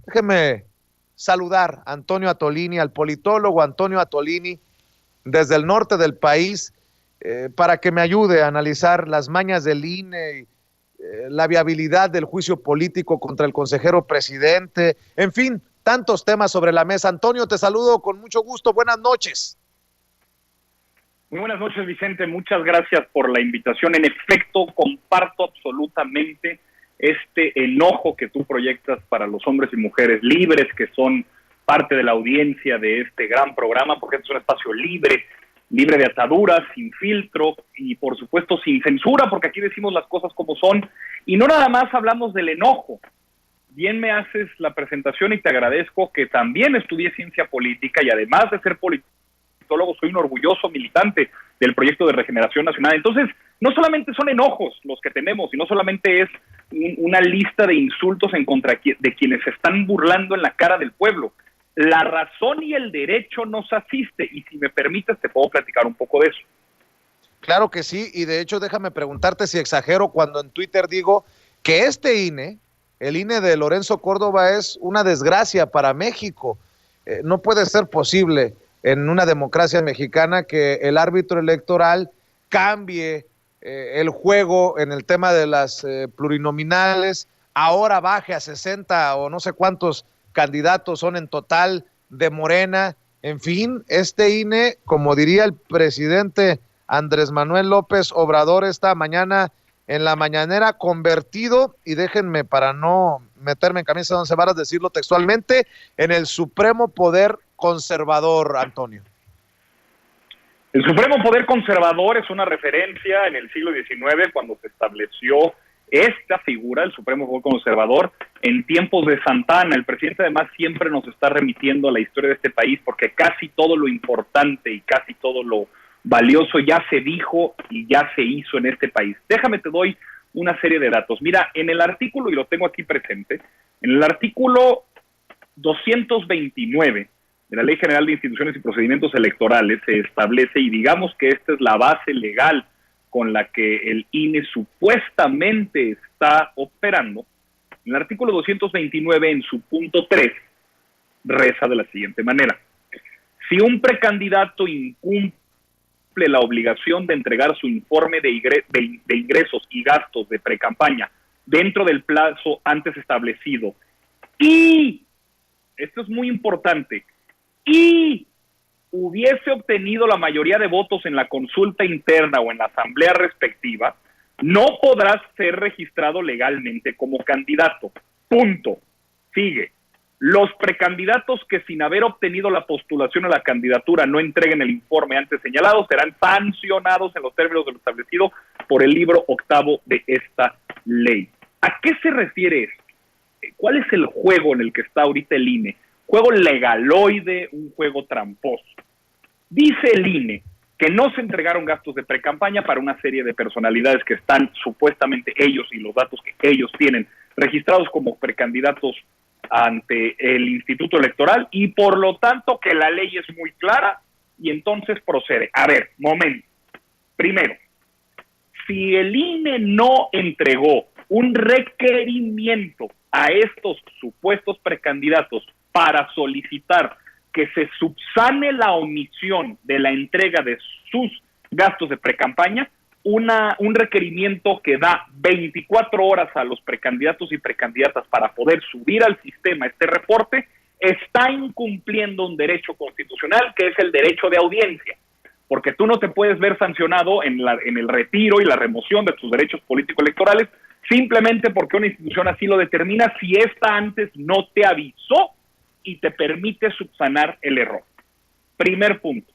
Déjeme saludar a Antonio Atolini, al politólogo Antonio Atolini, desde el norte del país, para que me ayude a analizar las mañas del INE y la viabilidad del juicio político contra el consejero presidente, en fin, tantos temas sobre la mesa. Antonio, te saludo con mucho gusto, buenas noches. Muy buenas noches, Vicente, muchas gracias por la invitación. En efecto, comparto absolutamente este enojo que tú proyectas para los hombres y mujeres libres que son parte de la audiencia de este gran programa, porque este es un espacio libre de ataduras, sin filtro y por supuesto sin censura, porque aquí decimos las cosas como son y no nada más hablamos del enojo. Bien me haces la presentación y te agradezco que también estudié ciencia política y además de ser politólogo soy un orgulloso militante del proyecto de Regeneración Nacional. Entonces, no solamente son enojos los que tenemos y no solamente es una lista de insultos en contra de quienes se están burlando en la cara del pueblo. La razón y el derecho nos asiste y si me permites te puedo platicar un poco de eso. Claro que sí, y de hecho déjame preguntarte si exagero cuando en Twitter digo que este INE, el INE de Lorenzo Córdoba, es una desgracia para México. No puede ser posible en una democracia mexicana que el árbitro electoral cambie el juego en el tema de las plurinominales, ahora baje a 60 o no sé cuántos candidatos son en total de Morena. En fin, este INE, como diría el presidente Andrés Manuel López Obrador esta mañana en la mañanera, convertido, y déjenme para no meterme en camisa de once varas decirlo textualmente, en el supremo poder conservador, Antonio. El supremo poder conservador es una referencia en el siglo XIX cuando se estableció esta figura, el supremo poder conservador, en tiempos de Santa Anna. El presidente además siempre nos está remitiendo a la historia de este país porque casi todo lo importante y casi todo lo valioso ya se dijo y ya se hizo en este país. Déjame te doy una serie de datos. Mira, en el artículo, y lo tengo aquí presente, en el artículo 229 de la Ley General de Instituciones y Procedimientos Electorales se establece, y digamos que esta es la base legal con la que el INE supuestamente está operando, en el artículo 229 en su punto 3 reza de la siguiente manera: si un precandidato incumple la obligación de entregar su informe de ingresos y gastos de precampaña dentro del plazo antes establecido y, esto es muy importante, y hubiese obtenido la mayoría de votos en la consulta interna o en la asamblea respectiva, no podrá ser registrado legalmente como candidato. Punto. Sigue. Los precandidatos que sin haber obtenido la postulación a la candidatura no entreguen el informe antes señalado serán sancionados en los términos de lo establecido por el libro octavo de esta ley. ¿A qué se refiere esto? ¿Cuál es el juego en el que está ahorita el INE? Juego legaloide, un juego tramposo. Dice el INE que no se entregaron gastos de precampaña para una serie de personalidades que están supuestamente ellos y los datos que ellos tienen registrados como precandidatos ante el Instituto Electoral y por lo tanto que la ley es muy clara y entonces procede. A ver, momento. Primero, si el INE no entregó un requerimiento a estos supuestos precandidatos para solicitar que se subsane la omisión de la entrega de sus gastos de precampaña, un requerimiento que da 24 horas a los precandidatos y precandidatas para poder subir al sistema este reporte, está incumpliendo un derecho constitucional que es el derecho de audiencia, porque tú no te puedes ver sancionado en el retiro y la remoción de tus derechos político-electorales simplemente porque una institución así lo determina si esta antes no te avisó y te permite subsanar el error. Primer punto.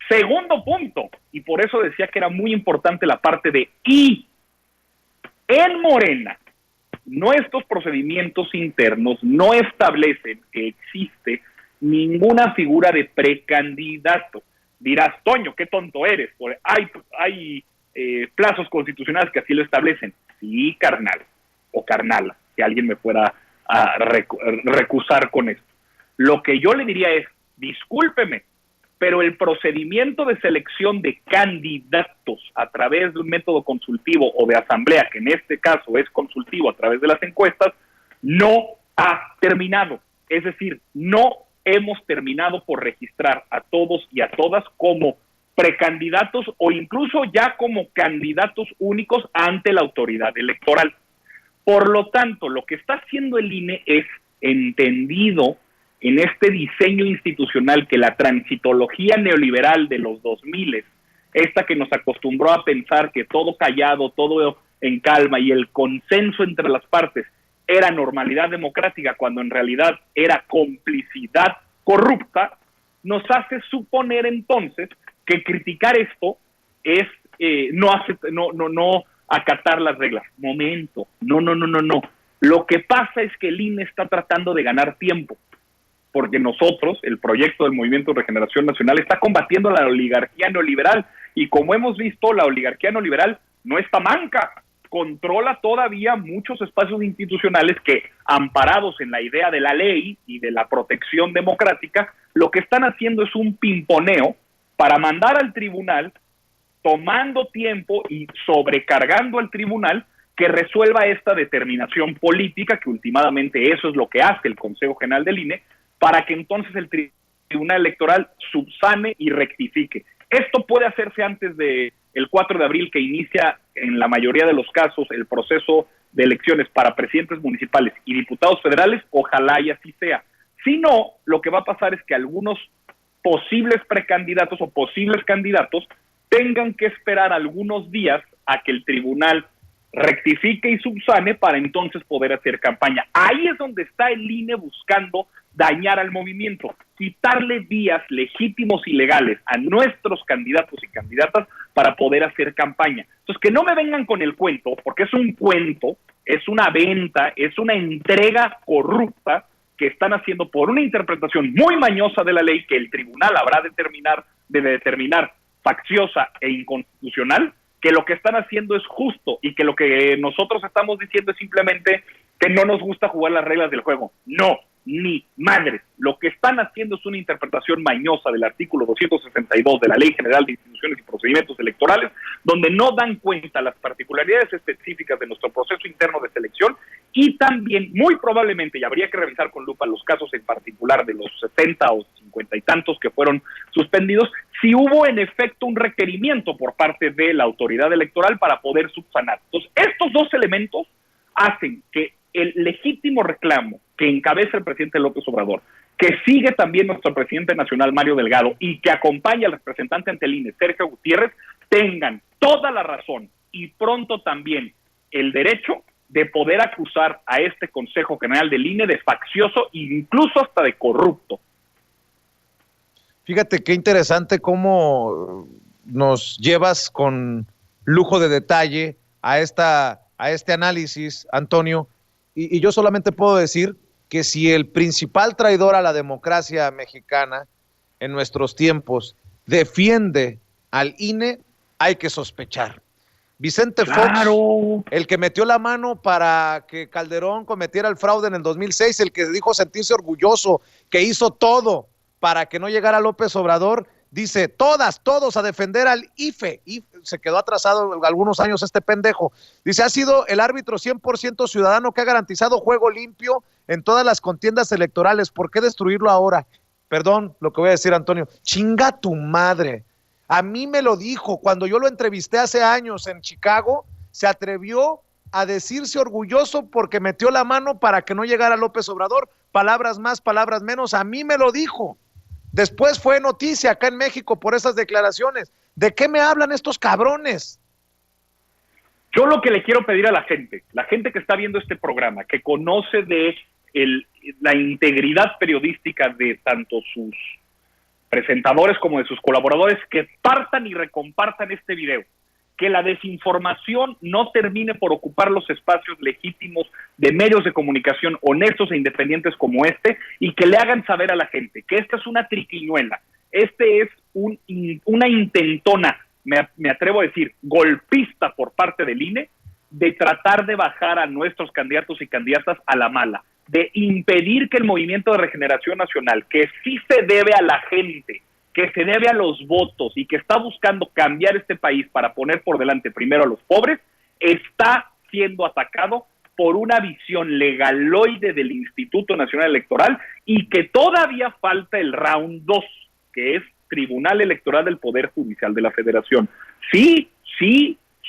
Segundo punto, y por eso decía que era muy importante la parte de y. En Morena, nuestros procedimientos internos no establecen que existe ninguna figura de precandidato. Dirás, Toño, qué tonto eres, hay plazos constitucionales que así lo establecen. Sí, carnal, o carnala, que alguien me fuera a recusar con esto. Lo que yo le diría es, discúlpeme, pero el procedimiento de selección de candidatos a través de un método consultivo o de asamblea, que en este caso es consultivo a través de las encuestas, no ha terminado. Es decir, no hemos terminado por registrar a todos y a todas como precandidatos o incluso ya como candidatos únicos ante la autoridad electoral. Por lo tanto, lo que está haciendo el INE es entendido en este diseño institucional que la transitología neoliberal de los 2000, esta que nos acostumbró a pensar que todo callado, todo en calma y el consenso entre las partes era normalidad democrática cuando en realidad era complicidad corrupta, nos hace suponer entonces que criticar esto es no acatar las reglas. Momento, no. Lo que pasa es que el INE está tratando de ganar tiempo, porque nosotros, el proyecto del Movimiento de Regeneración Nacional, está combatiendo a la oligarquía neoliberal, y como hemos visto, la oligarquía neoliberal no está manca, controla todavía muchos espacios institucionales que, amparados en la idea de la ley y de la protección democrática, lo que están haciendo es un pimponeo para mandar al tribunal, tomando tiempo y sobrecargando al tribunal que resuelva esta determinación política, que últimamente eso es lo que hace el Consejo General del INE, para que entonces el Tribunal Electoral subsane y rectifique. Esto puede hacerse antes del 4 de abril, que inicia en la mayoría de los casos el proceso de elecciones para presidentes municipales y diputados federales. Ojalá y así sea. Si no, lo que va a pasar es que algunos posibles precandidatos o posibles candidatos tengan que esperar algunos días a que el tribunal rectifique y subsane para entonces poder hacer campaña. Ahí es donde está el INE buscando dañar al movimiento, quitarle vías legítimos y legales a nuestros candidatos y candidatas para poder hacer campaña. Entonces, que no me vengan con el cuento, porque es un cuento, es una venta, es una entrega corrupta que están haciendo por una interpretación muy mañosa de la ley que el tribunal habrá de determinar facciosa e inconstitucional, que lo que están haciendo es justo y que lo que nosotros estamos diciendo es simplemente que no nos gusta jugar las reglas del juego. No, ni madres. Lo que están haciendo es una interpretación mañosa del artículo 262 de la Ley General de Instituciones y Procedimientos Electorales, donde no dan cuenta las particularidades específicas de nuestro proceso interno de selección y también, muy probablemente, y habría que revisar con lupa los casos en particular de los 70 o 50 y tantos que fueron suspendidos, si hubo en efecto un requerimiento por parte de la autoridad electoral para poder subsanar. Entonces, estos dos elementos hacen que el legítimo reclamo que encabeza el presidente López Obrador, que sigue también nuestro presidente nacional Mario Delgado y que acompaña al representante ante el INE, Sergio Gutiérrez, tengan toda la razón y pronto también el derecho de poder acusar a este Consejo General del INE de faccioso e incluso hasta de corrupto. Fíjate qué interesante cómo nos llevas con lujo de detalle a este análisis, Antonio, y yo solamente puedo decir que si el principal traidor a la democracia mexicana en nuestros tiempos defiende al INE, hay que sospechar. Vicente Fox, el que metió la mano para que Calderón cometiera el fraude en el 2006, el que dijo sentirse orgulloso, que hizo todo para que no llegara López Obrador, dice todos a defender al IFE, y se quedó atrasado algunos años este pendejo. Dice, ha sido el árbitro 100% ciudadano que ha garantizado juego limpio en todas las contiendas electorales. ¿Por qué destruirlo ahora? Perdón lo que voy a decir, Antonio. Chinga tu madre. A mí me lo dijo cuando yo lo entrevisté hace años en Chicago. Se atrevió a decirse orgulloso porque metió la mano para que no llegara López Obrador. Palabras más, palabras menos. A mí me lo dijo. Después fue noticia acá en México por esas declaraciones. ¿De qué me hablan estos cabrones? Yo lo que le quiero pedir a la gente que está viendo este programa, que conoce de la integridad periodística de tanto sus presentadores como de sus colaboradores, que partan y recompartan este video. Que la desinformación no termine por ocupar los espacios legítimos de medios de comunicación honestos e independientes como este, y que le hagan saber a la gente que esta es una triquiñuela, este es una intentona, me atrevo a decir, golpista por parte del INE, de tratar de bajar a nuestros candidatos y candidatas a la mala, de impedir que el Movimiento de Regeneración Nacional, que sí se debe a la gente, que se debe a los votos y que está buscando cambiar este país para poner por delante primero a los pobres, está siendo atacado por una visión legaloide del Instituto Nacional Electoral y que todavía falta el round 2, que es Tribunal Electoral del Poder Judicial de la Federación. Sí,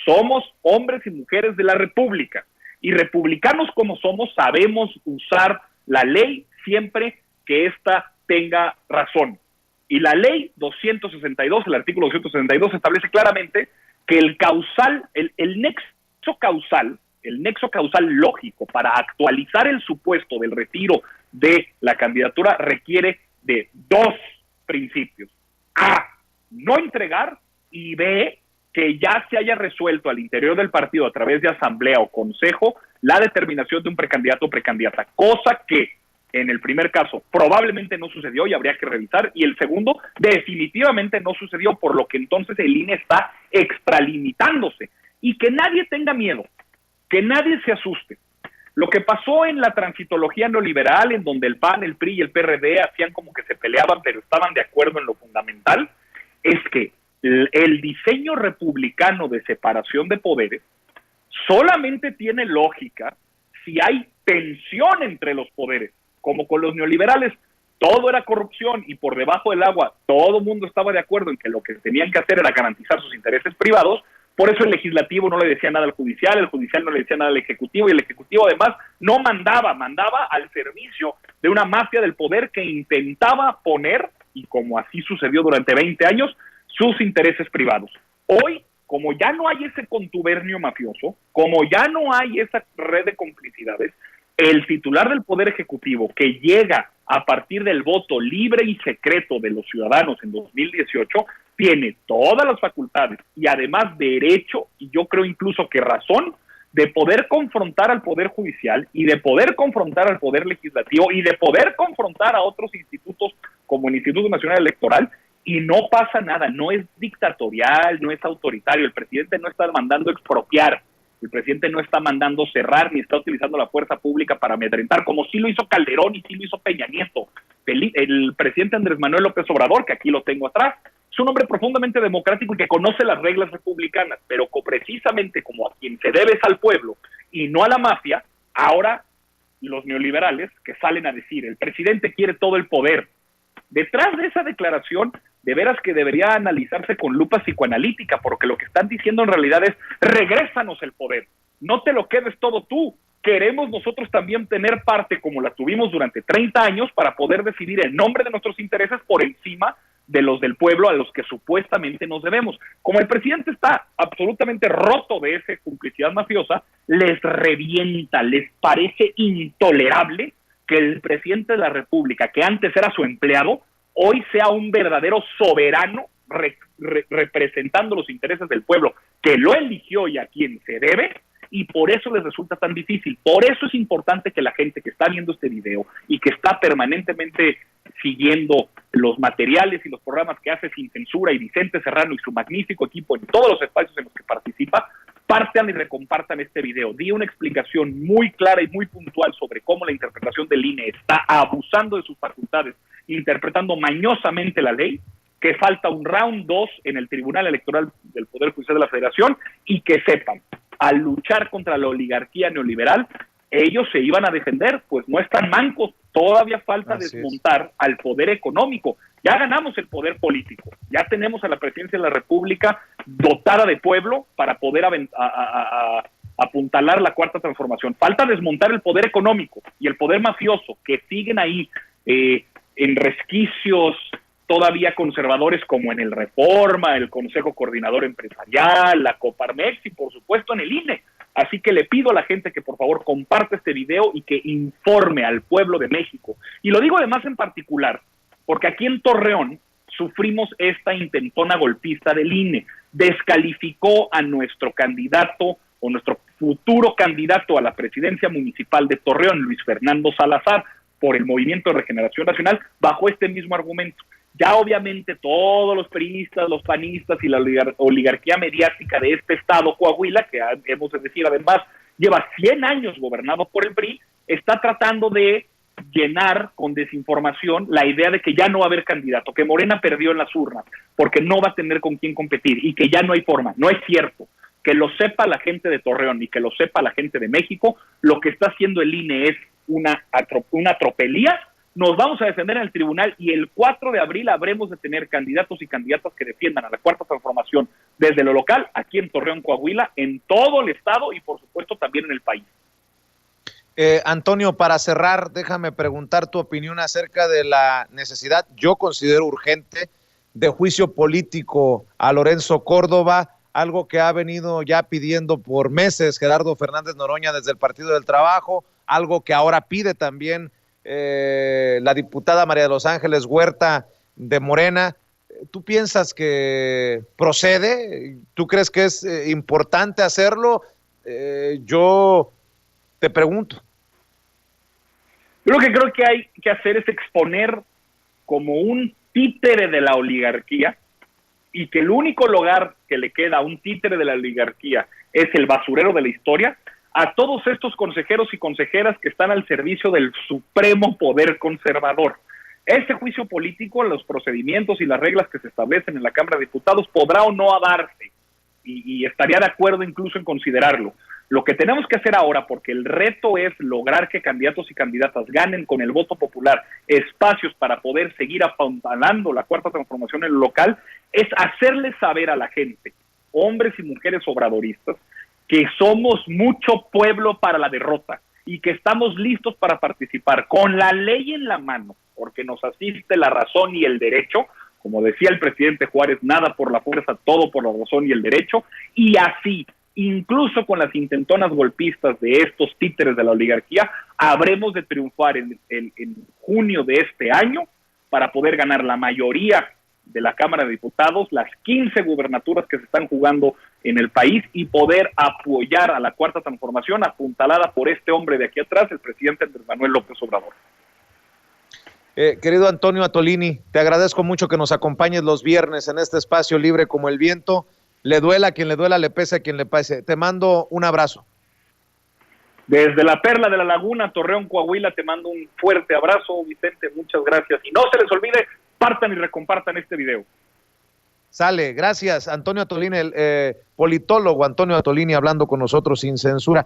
somos hombres y mujeres de la República, y republicanos como somos sabemos usar la ley siempre que ésta tenga razón. Y la ley 262, el artículo 262, establece claramente que el nexo causal lógico para actualizar el supuesto del retiro de la candidatura requiere de dos principios: A, no entregar, y B, que ya se haya resuelto al interior del partido a través de asamblea o consejo la determinación de un precandidato o precandidata, cosa que en el primer caso probablemente no sucedió y habría que revisar, y el segundo definitivamente no sucedió, por lo que entonces el INE está extralimitándose. Y que nadie tenga miedo, que nadie se asuste. Lo que pasó en la transitología neoliberal, en donde el PAN, el PRI y el PRD hacían como que se peleaban, pero estaban de acuerdo en lo fundamental, es que el diseño republicano de separación de poderes solamente tiene lógica si hay tensión entre los poderes. Como con los neoliberales, todo era corrupción y por debajo del agua todo el mundo estaba de acuerdo en que lo que tenían que hacer era garantizar sus intereses privados. Por eso el legislativo no le decía nada al judicial, el judicial no le decía nada al ejecutivo, y el ejecutivo además no mandaba al servicio de una mafia del poder que intentaba poner, y como así sucedió durante 20 años, sus intereses privados. Hoy, como ya no hay ese contubernio mafioso, como ya no hay esa red de complicidades, el titular del Poder Ejecutivo, que llega a partir del voto libre y secreto de los ciudadanos en 2018, tiene todas las facultades y además derecho, y yo creo incluso que razón, de poder confrontar al Poder Judicial y de poder confrontar al Poder Legislativo y de poder confrontar a otros institutos como el Instituto Nacional Electoral, y no pasa nada. No es dictatorial, no es autoritario. El presidente no está mandando expropiar, el presidente no está mandando cerrar, ni está utilizando la fuerza pública para amedrentar, como sí lo hizo Calderón y sí lo hizo Peña Nieto. El presidente Andrés Manuel López Obrador, que aquí lo tengo atrás, es un hombre profundamente democrático y que conoce las reglas republicanas, pero precisamente como a quien se debe es al pueblo y no a la mafia. Ahora los neoliberales que salen a decir, el presidente quiere todo el poder. Detrás de esa declaración, de veras que debería analizarse con lupa psicoanalítica, porque lo que están diciendo en realidad es: regrésanos el poder, no te lo quedes todo tú, queremos nosotros también tener parte como la tuvimos durante 30 años para poder decidir en nombre de nuestros intereses por encima de los del pueblo a los que supuestamente nos debemos. Como el presidente está absolutamente roto de esa complicidad mafiosa, les revienta, les parece intolerable que el presidente de la República, que antes era su empleado, hoy sea un verdadero soberano representando los intereses del pueblo, que lo eligió y a quien se debe, y por eso les resulta tan difícil. Por eso es importante que la gente que está viendo este video y que está permanentemente siguiendo los materiales y los programas que hace Sin Censura y Vicente Serrano y su magnífico equipo en todos los espacios en los que participa, partan y recompartan este video. Di una explicación muy clara y muy puntual sobre cómo la interpretación del INE está abusando de sus facultades, interpretando mañosamente la ley, que falta un round 2 en el Tribunal Electoral del Poder Judicial de la Federación, y que sepan, al luchar contra la oligarquía neoliberal, ellos se iban a defender, pues no están mancos, todavía falta desmontar al poder económico. Ya ganamos el poder político, ya tenemos a la presidencia de la República dotada de pueblo para poder apuntalar la cuarta transformación. Falta desmontar el poder económico y el poder mafioso, que siguen ahí en resquicios todavía conservadores, como en el Reforma, el Consejo Coordinador Empresarial, la Coparmex y por supuesto en el INE. Así que le pido a la gente que por favor comparte este video y que informe al pueblo de México. Y lo digo además en particular porque aquí en Torreón sufrimos esta intentona golpista del INE. Descalificó a nuestro candidato o nuestro futuro candidato a la presidencia municipal de Torreón, Luis Fernando Salazar, por el Movimiento de Regeneración Nacional, bajo este mismo argumento. Ya obviamente todos los priistas, los panistas y la oligarquía mediática de este estado, Coahuila, que hemos de decir además lleva 100 años gobernado por el PRI, está tratando de llenar con desinformación la idea de que ya no va a haber candidato, que Morena perdió en las urnas porque no va a tener con quién competir y que ya no hay forma. No es cierto. que lo sepa la gente de Torreón y que lo sepa la gente de México, lo que está haciendo el INE es una tropelía. Nos vamos a defender en el tribunal y el 4 de abril habremos de tener candidatos y candidatas que defiendan a la Cuarta Transformación desde lo local, aquí en Torreón, Coahuila, en todo el estado y por supuesto también en el país. Antonio, para cerrar, déjame preguntar tu opinión acerca de la necesidad, yo considero urgente, de juicio político a Lorenzo Córdoba, algo que ha venido ya pidiendo por meses Gerardo Fernández Noroña desde el Partido del Trabajo, algo que ahora pide también la diputada María de los Ángeles Huerta de Morena. ¿Tú piensas que procede? ¿Tú crees que es importante hacerlo? Yo te pregunto. Yo lo que creo que hay que hacer es exponer como un títere de la oligarquía y que el único lugar que le queda a un títere de la oligarquía es el basurero de la historia, a todos estos consejeros y consejeras que están al servicio del supremo poder conservador. Este juicio político, los procedimientos y las reglas que se establecen en la Cámara de Diputados podrá o no darse, y estaría de acuerdo incluso en considerarlo. Lo que tenemos que hacer ahora, porque el reto es lograr que candidatos y candidatas ganen con el voto popular espacios para poder seguir apuntalando la Cuarta Transformación en lo local, es hacerle saber a la gente, hombres y mujeres obradoristas, que somos mucho pueblo para la derrota y que estamos listos para participar con la ley en la mano, porque nos asiste la razón y el derecho. Como decía el presidente Juárez, nada por la fuerza, todo por la razón y el derecho, y así, incluso con las intentonas golpistas de estos títeres de la oligarquía, habremos de triunfar en junio de este año para poder ganar la mayoría de la Cámara de Diputados, las 15 gubernaturas que se están jugando en el país y poder apoyar a la Cuarta Transformación apuntalada por este hombre de aquí atrás, el presidente Andrés Manuel López Obrador. Querido Antonio Atolini, te agradezco mucho que nos acompañes los viernes en este espacio libre como el viento. Le duela a quien le duela, le pese a quien le pese. Te mando un abrazo. Desde la Perla de la Laguna, Torreón, Coahuila, te mando un fuerte abrazo, Vicente, muchas gracias. Y no se les olvide, partan y recompartan este video. Sale, gracias. Antonio Atolini, el politólogo Antonio Atolini hablando con nosotros sin censura.